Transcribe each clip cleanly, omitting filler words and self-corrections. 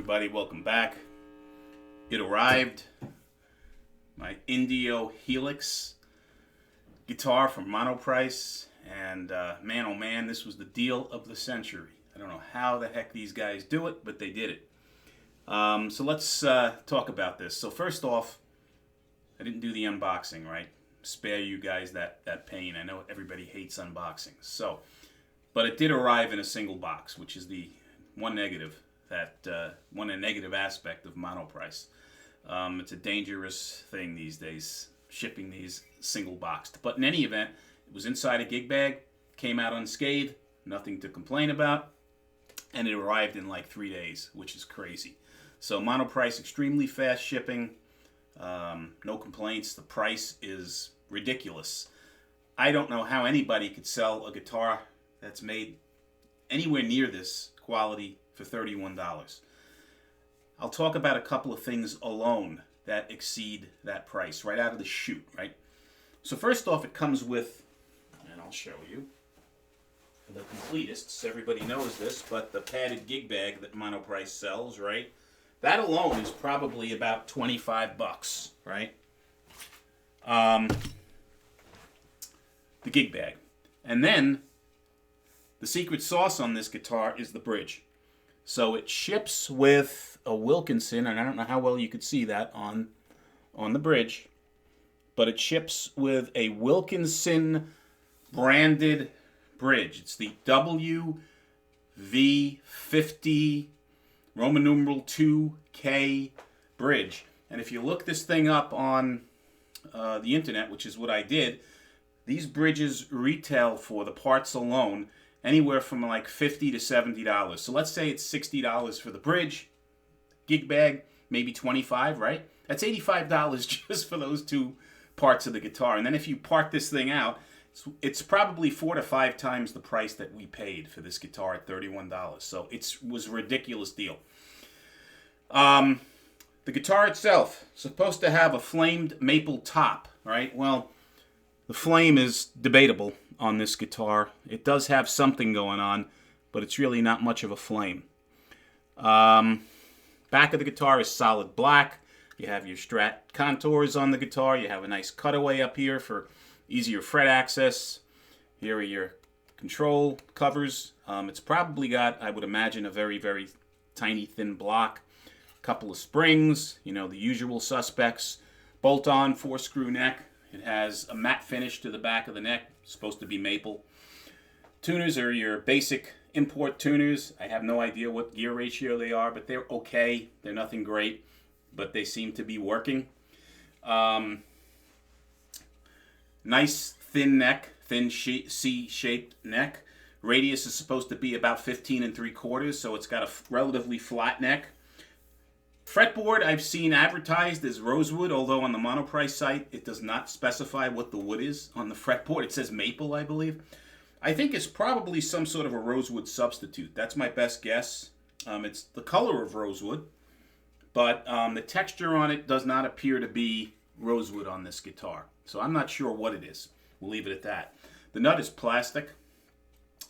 everybody, welcome back. It arrived, my Indio Helix guitar from Monoprice, and man oh man, this was the deal of the century. I don't know how the heck these guys do it, but they did it. So let's talk about this. So first off, I didn't do the unboxing, right? Spare you guys that pain. I know everybody hates unboxings. So, but it did arrive in a single box, which is the one negative aspect of Monoprice. It's a dangerous thing these days, shipping these single boxed. But in any event, it was inside a gig bag, came out unscathed, nothing to complain about, and it arrived in like 3 days, which is crazy. So Monoprice, extremely fast shipping, no complaints. The price is ridiculous. I don't know how anybody could sell a guitar that's made anywhere near this quality for $31. I'll talk about a couple of things alone that exceed that price right out of the chute, right? So first off, it comes with, and I'll show you, the completists, everybody knows this, but the padded gig bag that Monoprice sells, right? That alone is probably about 25 bucks, right? The gig bag. And then the secret sauce on this guitar is the bridge. So it ships with a Wilkinson, and I don't know how well you could see that on the bridge, but it ships with a Wilkinson branded bridge. It's the WV50 Roman numeral 2K bridge. And if you look this thing up on the internet, which is what I did, these bridges retail for the parts alone anywhere from like $50 to $70. So let's say it's $60 for the bridge, gig bag, maybe $25, right? That's $85 just for those two parts of the guitar. And then if you part this thing out, it's probably 4 to 5 times the price that we paid for this guitar at $31. So it was a ridiculous deal. The guitar itself is supposed to have a flamed maple top, right? Well, the flame is debatable on this guitar. It does have something going on, but it's really not much of a flame. Back of the guitar is solid black. You have your Strat contours on the guitar. You have a nice cutaway up here for easier fret access. Here are your control covers. It's probably got, I would imagine, a very, very tiny thin block. Couple of springs, you know, the usual suspects. Bolt-on 4-screw neck. It has a matte finish to the back of the neck, supposed to be maple. Tuners are your basic import tuners. I have no idea what gear ratio they are, but they're okay. They're nothing great, but they seem to be working. Nice thin neck, thin C-shaped neck. Radius is supposed to be about 15 3/4, so it's got a relatively flat neck. Fretboard I've seen advertised as rosewood, although on the Monoprice site it does not specify what the wood is on the fretboard. It says maple, I believe. I think it's probably some sort of a rosewood substitute. That's my best guess. It's the color of rosewood, but the texture on it does not appear to be rosewood on this guitar. So I'm not sure what it is. We'll leave it at that. The nut is plastic.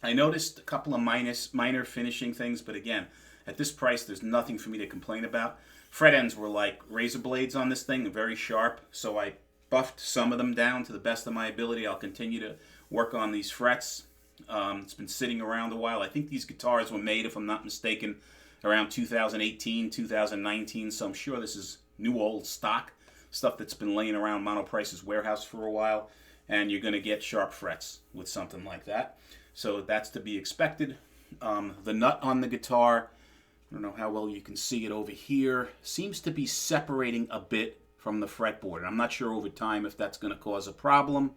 I noticed a couple of minor finishing things, but again, at this price, there's nothing for me to complain about. Fret ends were like razor blades on this thing, very sharp, so I buffed some of them down to the best of my ability. I'll continue to work on these frets. It's been sitting around a while. I think these guitars were made, if I'm not mistaken, around 2018, 2019, so I'm sure this is new old stock, stuff that's been laying around Monoprice's warehouse for a while, and you're going to get sharp frets with something like that. So that's to be expected. The nut on the guitar, I don't know how well you can see it over here, seems to be separating a bit from the fretboard. And I'm not sure over time if that's going to cause a problem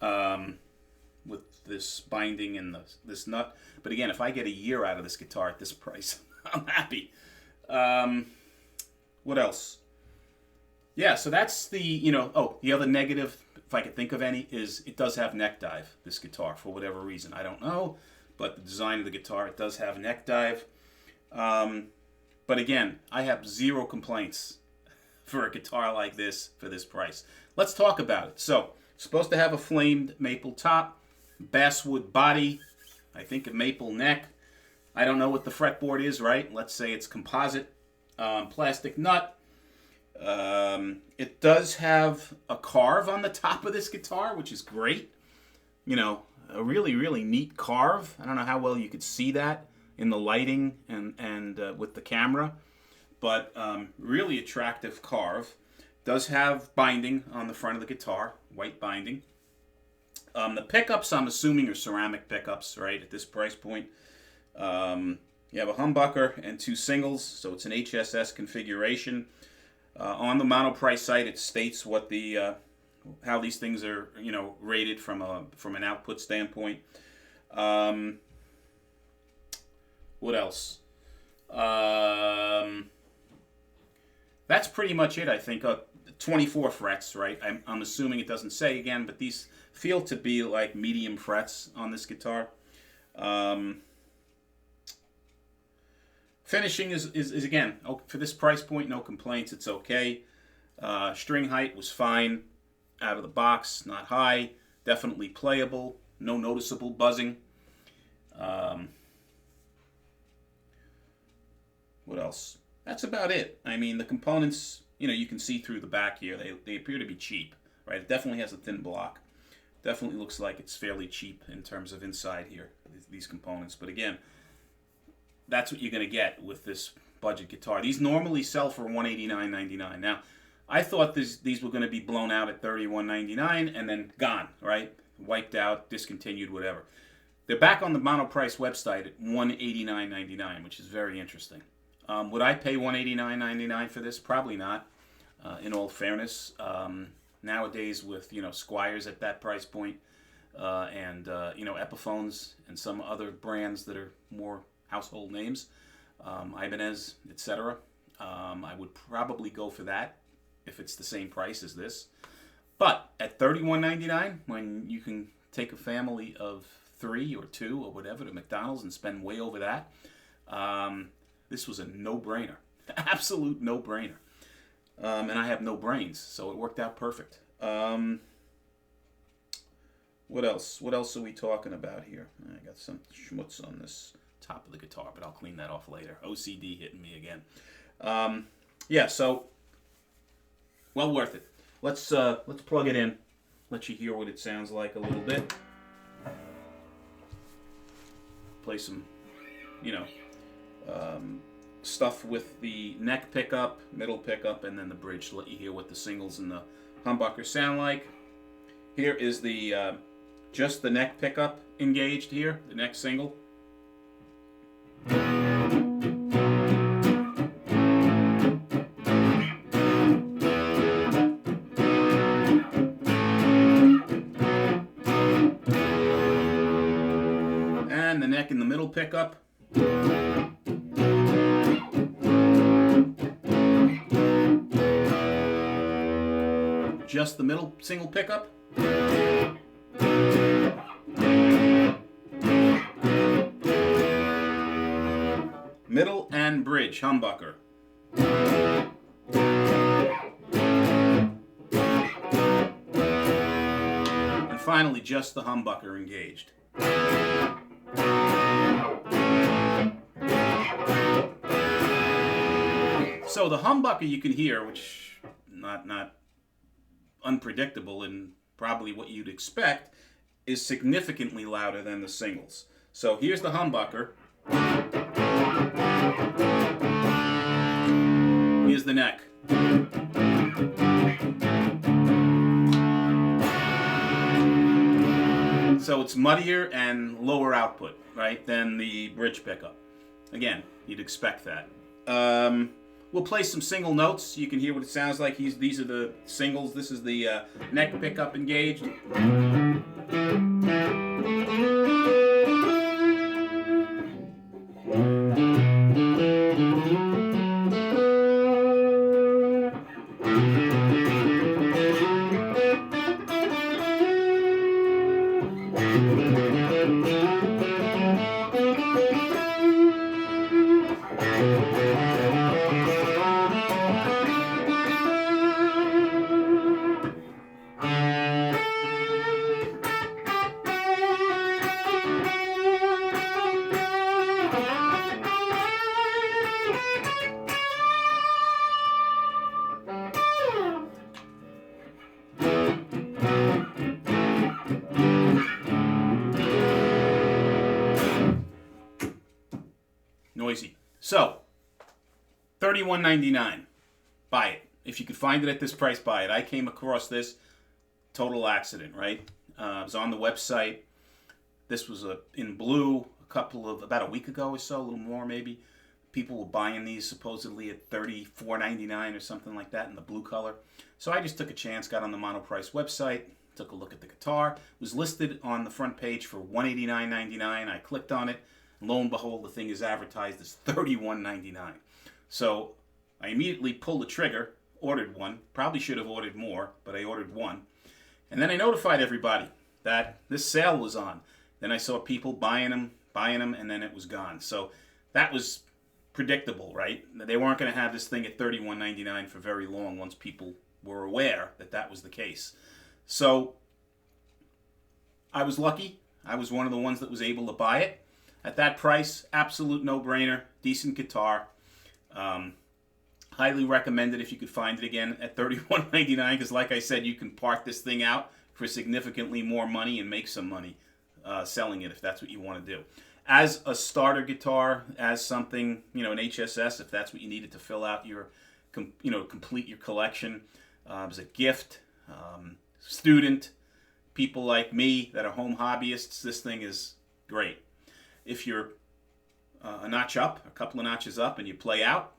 with this binding and this nut. But again, if I get a year out of this guitar at this price, I'm happy. What else? Yeah, so that's the, the other negative, if I could think of any, is it does have neck dive, this guitar, for whatever reason. I don't know, but the design of the guitar, it does have neck dive. But again, I have zero complaints for a guitar like this for this price. Let's talk about it. So, supposed to have a flamed maple top, basswood body, I think a maple neck. I don't know what the fretboard is, right? Let's say it's composite plastic nut. It does have a carve on the top of this guitar, which is great. You know, a really, really neat carve. I don't know how well you could see that in the lighting and with the camera, but really attractive carve. Does have binding on the front of the guitar, white binding. The pickups, I'm assuming, are ceramic pickups, right, at this price point. You have a humbucker and 2 singles, so it's an HSS configuration. On the Monoprice site, it states what the how these things are, you know, rated from an output standpoint. What else? That's pretty much it, I think. 24 frets, right? I'm assuming it doesn't say again, but these feel to be like medium frets on this guitar. Finishing is again, for this price point, no complaints. It's okay. String height was fine out of the box, not high. Definitely playable. No noticeable buzzing. What else? That's about it. I mean, the components, you know, you can see through the back here. They appear to be cheap, right? It definitely has a thin block. Definitely looks like it's fairly cheap in terms of inside here, these components. But again, that's what you're going to get with this budget guitar. These normally sell for $189.99. Now, I thought these were going to be blown out at $31.99 and then gone, right? Wiped out, discontinued, whatever. They're back on the Monoprice website at $189.99, which is very interesting. Would I pay $189.99 for this? Probably not, in all fairness. Nowadays with, you know, Squires at that price point, and you know, Epiphones and some other brands that are more household names, Ibanez, etc. I would probably go for that if it's the same price as this. But at $31.99, when you can take a family of 3 or 2 or whatever to McDonald's and spend way over that, this was a no-brainer. Absolute no-brainer. And I have no brains, so it worked out perfect. What else? What else are we talking about here? I got some schmutz on this top of the guitar, but I'll clean that off later. OCD hitting me again. Yeah, so well worth it. Let's plug it in. Let you hear what it sounds like a little bit. Play some, you know, stuff with the neck pickup, middle pickup, and then the bridge to let you hear what the singles and the humbucker sound like. Here is the just the neck pickup engaged here, the neck single. And the neck in the middle pickup. Just the middle single pickup. Middle and bridge humbucker. And finally, just the humbucker engaged. So the humbucker you can hear, which not unpredictable and probably what you'd expect, is significantly louder than the singles. So here's the humbucker. Here's the neck. So it's muddier and lower output, right, than the bridge pickup. Again, you'd expect that. We'll play some single notes. You can hear what it sounds like. These are the singles. This is the neck pickup engaged. noisy. So, $31.99. Buy it. If you could find it at this price, buy it. I came across this total accident, right? It was on the website. This was in blue about a week ago or so, a little more maybe. People were buying these supposedly at $34.99 or something like that in the blue color. So I just took a chance, got on the Monoprice website, took a look at the guitar. It was listed on the front page for $189.99. I clicked on it. And lo and behold, the thing is advertised as $31.99. So I immediately pulled the trigger, ordered one. Probably should have ordered more, but I ordered one. And then I notified everybody that this sale was on. Then I saw people buying them, and then it was gone. So that was predictable, right? They weren't going to have this thing at $31.99 for very long once people were aware that that was the case. So I was lucky. I was one of the ones that was able to buy it. At that price, absolute no-brainer, decent guitar. Highly recommend it if you could find it again at $31.99 because like I said, you can part this thing out for significantly more money and make some money selling it if that's what you want to do. As a starter guitar, as something, an HSS, if that's what you needed to fill out your, complete your collection, as a gift, student, people like me that are home hobbyists, this thing is great. If you're a notch up, a couple of notches up, and you play out,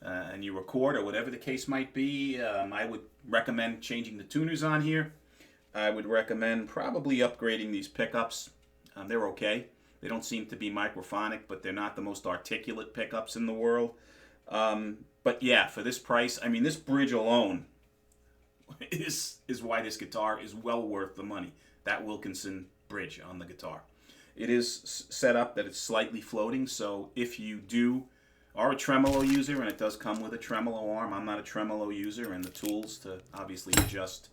and you record, or whatever the case might be, I would recommend changing the tuners on here. I would recommend probably upgrading these pickups. They're okay. They don't seem to be microphonic, but they're not the most articulate pickups in the world. But yeah, for this price, I mean, this bridge alone is why this guitar is well worth the money. That Wilkinson bridge on the guitar. It is set up that it's slightly floating, so if you are a tremolo user, and it does come with a tremolo arm. I'm not a tremolo user, and the tools to obviously adjust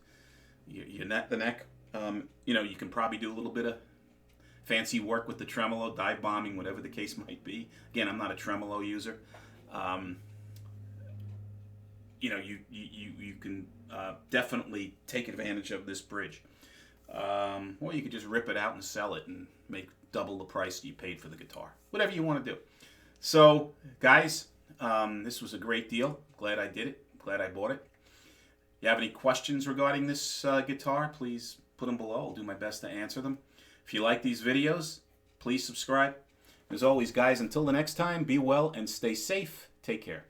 the neck. You can probably do a little bit of fancy work with the tremolo, dive bombing, whatever the case might be. Again, I'm not a tremolo user. You can definitely take advantage of this bridge. Or you could just rip it out and sell it and make double the price you paid for the guitar. Whatever you want to do. So, guys, this was a great deal. Glad I did it. Glad I bought it. If you have any questions regarding this guitar, please put them below. I'll do my best to answer them. If you like these videos, please subscribe. As always, guys, until the next time, be well and stay safe. Take care.